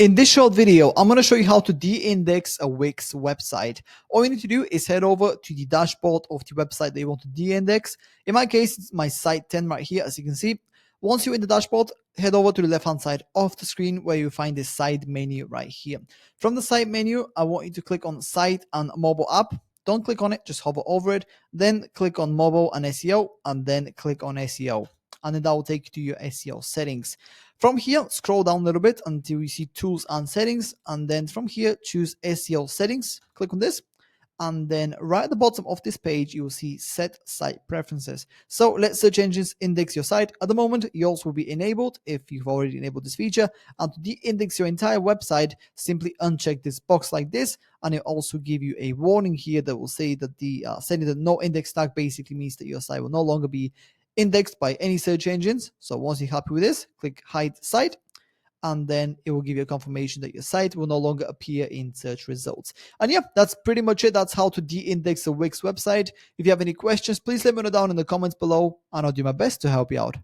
In this short video, I'm going to show you how to de-index a Wix website. All you need to do is head over to the dashboard of the website that you want to de-index. In my case, it's my site 10 right here, as you can see. Once you're in the dashboard, head over to the left-hand side of the screen where you find the side menu right here. From the side menu, I want you to click on Site and Mobile App. Don't click on it, just hover over it. Then click on Mobile and SEO, and then click on SEO. And then that will take you to your SEO settings. From here, scroll down a little bit until you see Tools and Settings, and then from here, choose SEO Settings. Click on this, and then right at the bottom of this page, you will see Set Site Preferences. So let search engines index your site. At the moment, yours will be enabled if you've already enabled this feature. And to de-index your entire website, simply uncheck this box like this, and it also give you a warning here that will say that the setting the no index tag basically means that your site will no longer be indexed by any search engines. So once you're happy with this, click Hide Site, and then it will give you a confirmation that your site will no longer appear in search results. And yeah, that's pretty much it. That's how to de-index a Wix website. If you have any questions, please let me know down in the comments below, and I'll do my best to help you out.